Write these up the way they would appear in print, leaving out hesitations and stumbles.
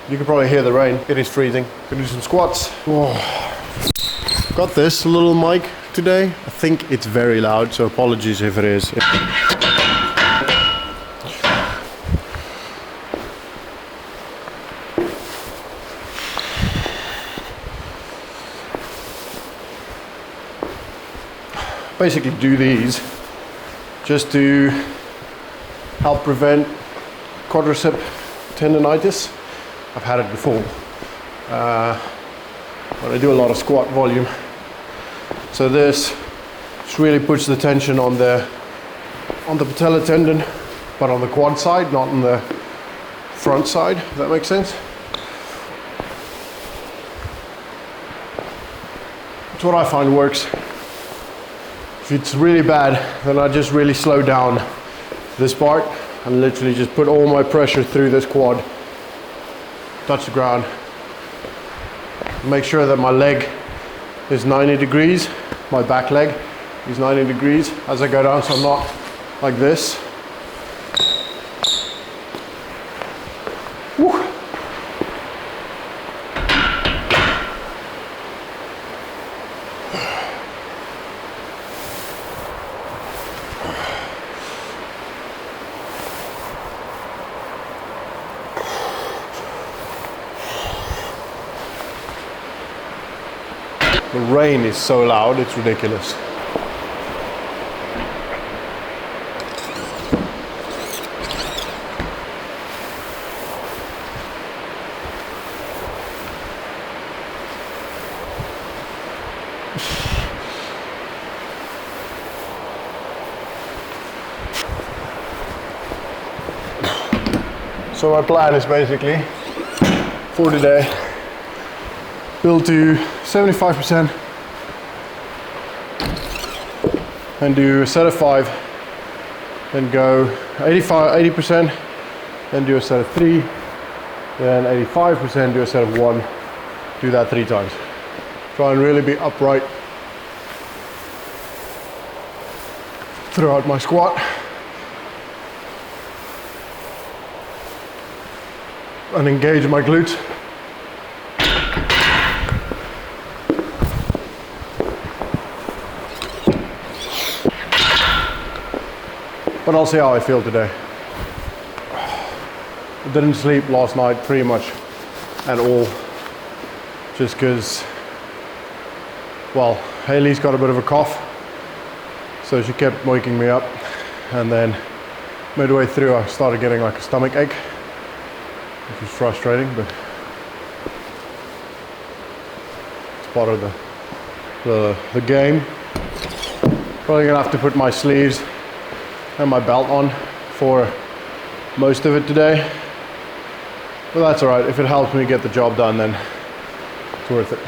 You can probably hear the rain. It is freezing. Gonna do some squats. Whoa. Got this little mic today. I think it's very loud, so apologies if it is. Basically do these just to help prevent quadricep tendonitis. I've had it before, but I do a lot of squat volume. So this just really puts the tension on the patella tendon, but on the quad side, not on the front side, if that makes sense. It's what I find works. If it's really bad, then I just really slow down this part and literally just put all my pressure through this quad, touch the ground, make sure that my leg is 90 degrees, my back leg is 90 degrees as I go down, so I'm not like this. Woo. The rain is so loud, it's ridiculous. So my plan is basically for today, build to 75% and do a set of 5, then go 80%, then do a set of 3, then 85%, do a set of 1, do that 3 times. Try and really be upright throughout my squat. And engage my glutes. But I'll see how I feel today. I didn't sleep last night pretty much at all, just because, well, Haley's got a bit of a cough, so she kept waking me up, and then midway through I started getting like a stomach ache, which was frustrating, but it's part of the game. Probably gonna have to put my sleeves and my belt on for most of it today, but that's all right. If it helps me get the job done, then it's worth it.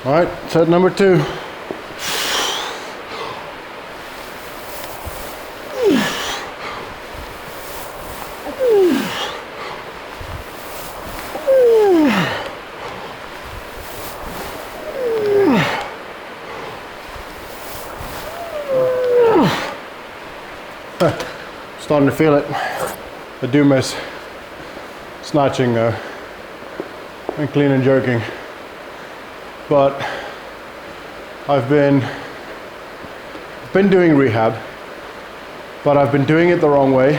All right, set number 2. Starting to feel it. I do miss snatching and clean and jerking. But I've been doing rehab, but I've been doing it the wrong way.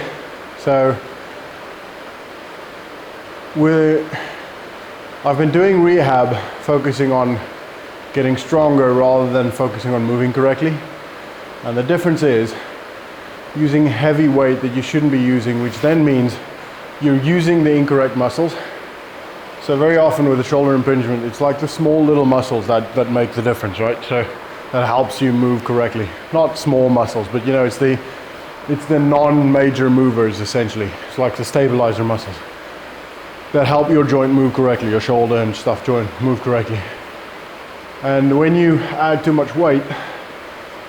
So I've been doing rehab focusing on getting stronger rather than focusing on moving correctly. And the difference is using heavy weight that you shouldn't be using, which then means you're using the incorrect muscles. So very often with a shoulder impingement, it's like the small little muscles that make the difference, right? So that helps you move correctly. Not small muscles, but you know, it's the non-major movers essentially. It's like the stabilizer muscles that help your joint move correctly, your shoulder and stuff joint move correctly. And when you add too much weight,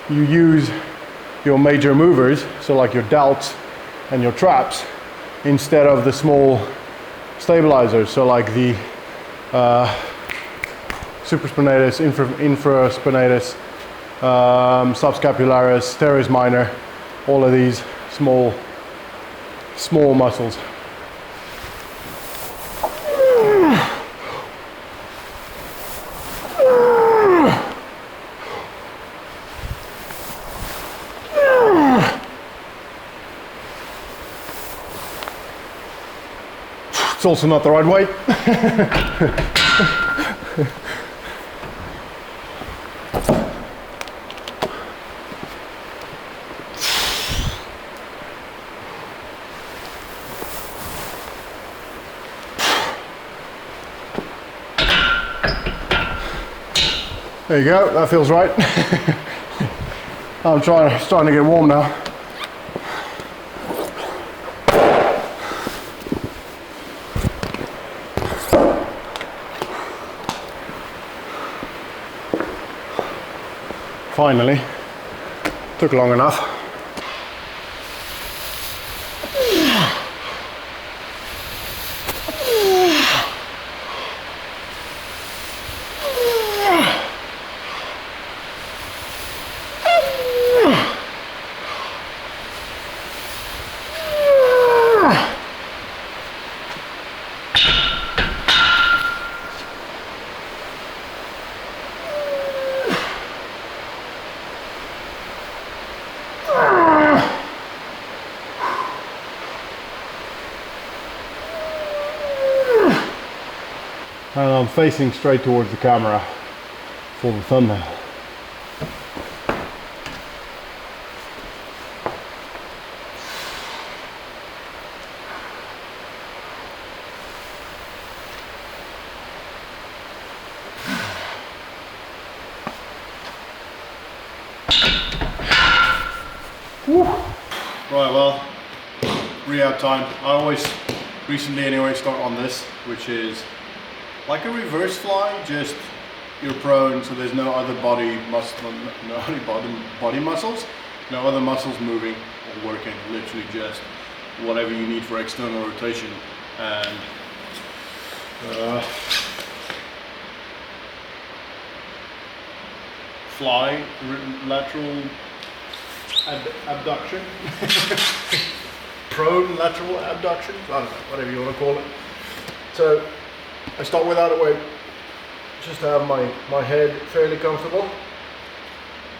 you use your major movers, so like your delts and your traps, instead of the small stabilizers, so like the supraspinatus, infraspinatus, subscapularis, teres minor, all of these small muscles. It's also not the right weight. There you go, that feels right. I'm starting to get warm now. Finally, took long enough. And I'm facing straight towards the camera for the thumbnail. Woo. Right, well, rehab time. I always, recently anyway, start on this, which is like a reverse fly, just you're prone, so there's no other body muscle, no other body muscles, no other muscles moving or working, literally just whatever you need for external rotation. And fly, lateral abduction, prone lateral abduction, I don't know, whatever you want to call it. So I start without a weight, just to have my head fairly comfortable,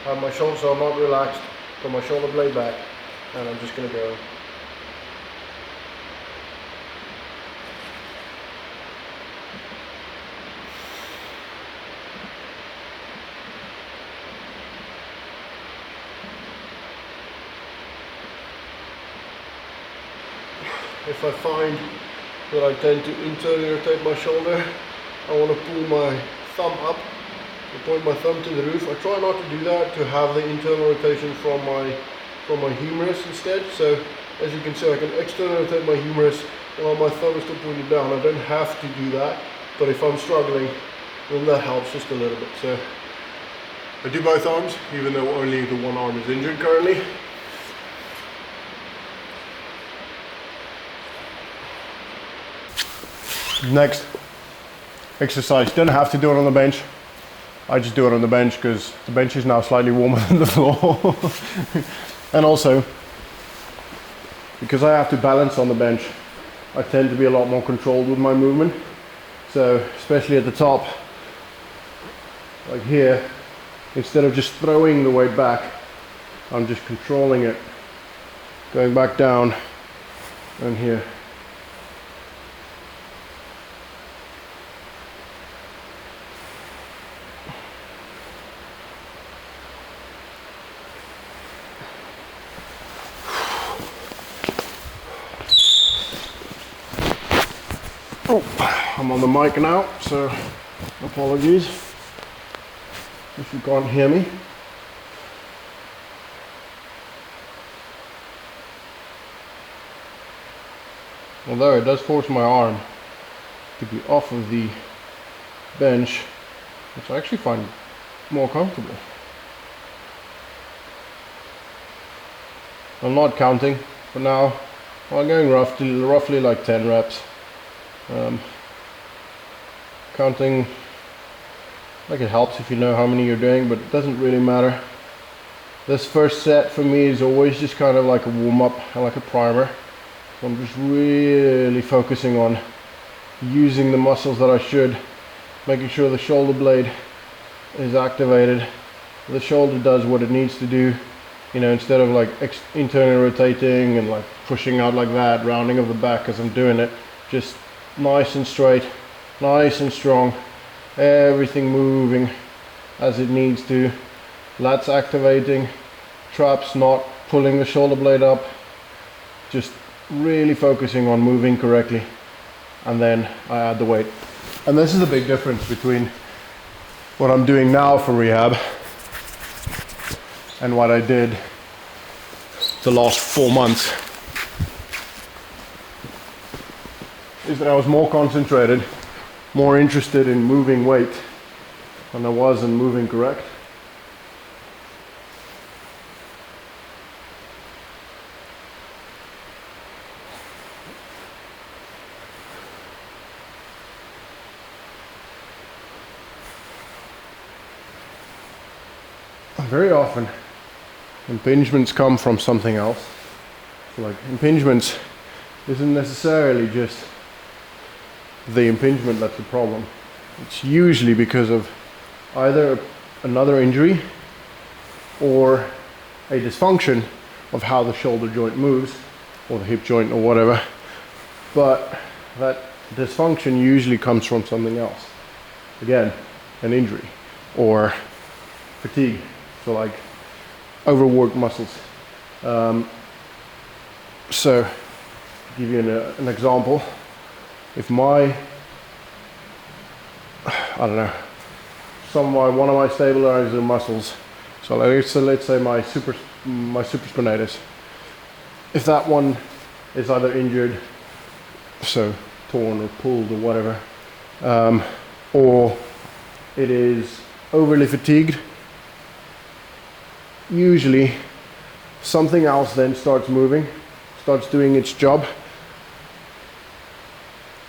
have my shoulder, so I'm not relaxed, put my shoulder blade back, and I'm just going to go. If I find that I tend to internally rotate my shoulder, I want to pull my thumb up, I point my thumb to the roof. I try not to do that, to have the internal rotation from my humerus instead. So as you can see, I can externally rotate my humerus while my thumb is still pointed down. I don't have to do that, but if I'm struggling, then that helps just a little bit. So I do both arms, even though only the one arm is injured currently. Next exercise, don't have to do it on the bench. I just do it on the bench because the bench is now slightly warmer than the floor. And also, because I have to balance on the bench, I tend to be a lot more controlled with my movement. So, especially at the top, like here, instead of just throwing the weight back, I'm just controlling it going back down and here. Oh, I'm on the mic now, so apologies if you can't hear me. Although it does force my arm to be off of the bench, which I actually find more comfortable. I'm not counting for now. I'm going roughly like 10 reps. Counting, like, it helps if you know how many you're doing, but it doesn't really matter. This first set for me is always just kind of like a warm-up, like a primer. So I'm just really focusing on using the muscles that I should, making sure the shoulder blade is activated. The shoulder does what it needs to do, you know, instead of like internally rotating and like pushing out like that, rounding of the back as I'm doing it. Just nice and straight, nice and strong, everything moving as it needs to. Lats activating, traps not pulling the shoulder blade up, just really focusing on moving correctly, and then I add the weight. And this is the big difference between what I'm doing now for rehab and what I did the last 4 months, is that I was more concentrated, more interested in moving weight than I was in moving correct. Very often impingements come from something else. So like impingements isn't necessarily just the impingement that's the problem. It's usually because of either another injury or a dysfunction of how the shoulder joint moves, or the hip joint or whatever. But that dysfunction usually comes from something else. Again, an injury or fatigue. So like overworked muscles. So to give you an example, if my, I don't know, one of my stabilizer muscles, so let's say my supraspinatus, if that one is either injured, so torn or pulled or whatever, or it is overly fatigued, usually something else then starts moving, starts doing its job.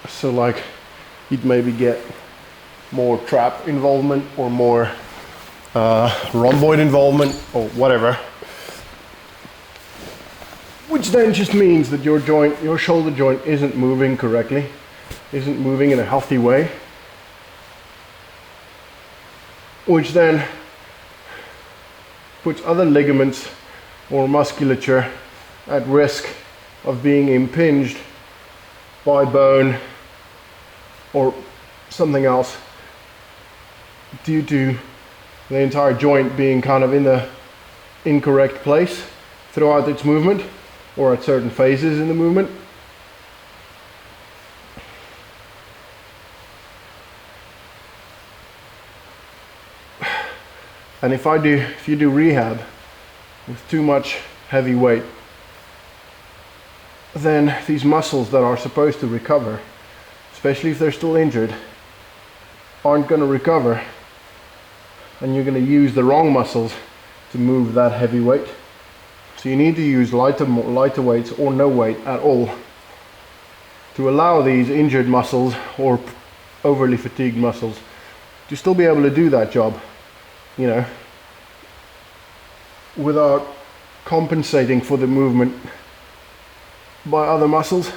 So like you'd maybe get more trap involvement or more rhomboid involvement or whatever, which then just means that your shoulder joint isn't moving correctly, isn't moving in a healthy way, which then puts other ligaments or musculature at risk of being impinged by bone or something else, due to the entire joint being kind of in the incorrect place throughout its movement or at certain phases in the movement. And if you do rehab with too much heavy weight, then these muscles that are supposed to recover, especially if they're still injured, aren't going to recover, and you're going to use the wrong muscles to move that heavy weight. So you need to use lighter weights or no weight at all to allow these injured muscles or overly fatigued muscles to still be able to do that job, you know, without compensating for the movement by other muscles.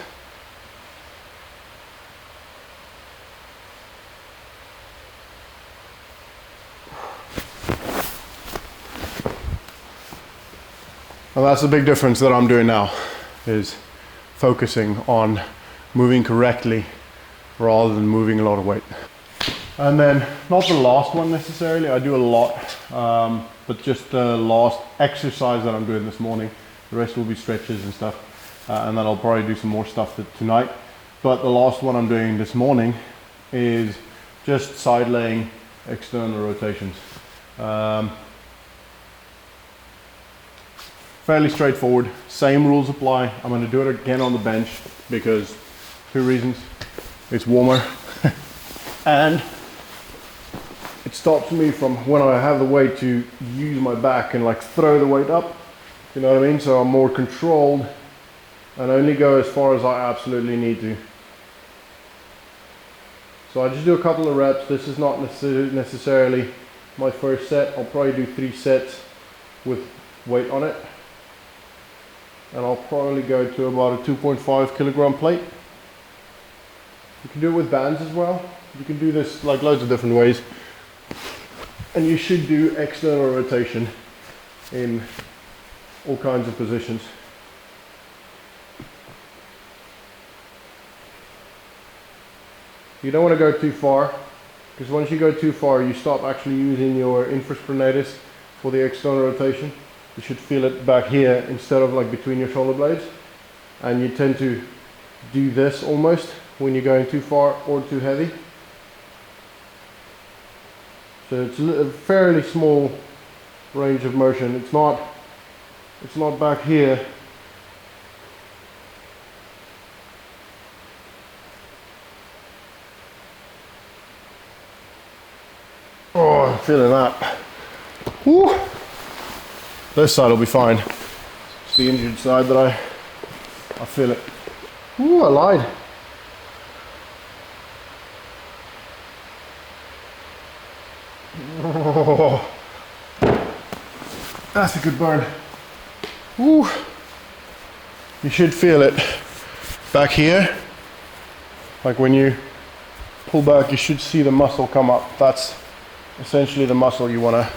And that's the big difference that I'm doing now, is focusing on moving correctly rather than moving a lot of weight. And then, not the last one necessarily, I do a lot, but just the last exercise that I'm doing this morning. The rest will be stretches and stuff, and then I'll probably do some more stuff tonight. But the last one I'm doing this morning is just side laying external rotations. Fairly straightforward, same rules apply. I'm going to do it again on the bench because 2 reasons. It's warmer and it stops me from, when I have the weight, to use my back and like throw the weight up, you know what I mean? So I'm more controlled and only go as far as I absolutely need to. So I just do a couple of reps. This is not necessarily my first set. I'll probably do 3 sets with weight on it. And I'll probably go to about a 2.5 kilogram plate. You can do it with bands as well. You can do this like loads of different ways. And you should do external rotation in all kinds of positions. You don't want to go too far, because once you go too far, you stop actually using your infraspinatus for the external rotation. You should feel it back here instead of like between your shoulder blades. And you tend to do this almost when you're going too far or too heavy. So it's a fairly small range of motion. It's not back here. Oh, I'm feeling that. Woo. This side will be fine. It's the injured side that I feel it. Ooh, I lied. Oh, that's a good burn. Ooh. You should feel it back here. Like when you pull back, you should see the muscle come up. That's essentially the muscle you wanna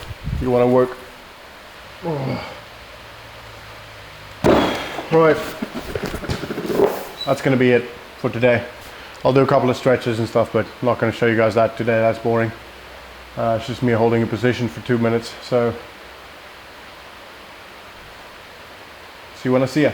work. Oh. Right, that's going to be it for today. I'll do a couple of stretches and stuff, but I'm not going to show you guys that today. That's boring. It's just me holding a position for 2 minutes. So see you when I see you.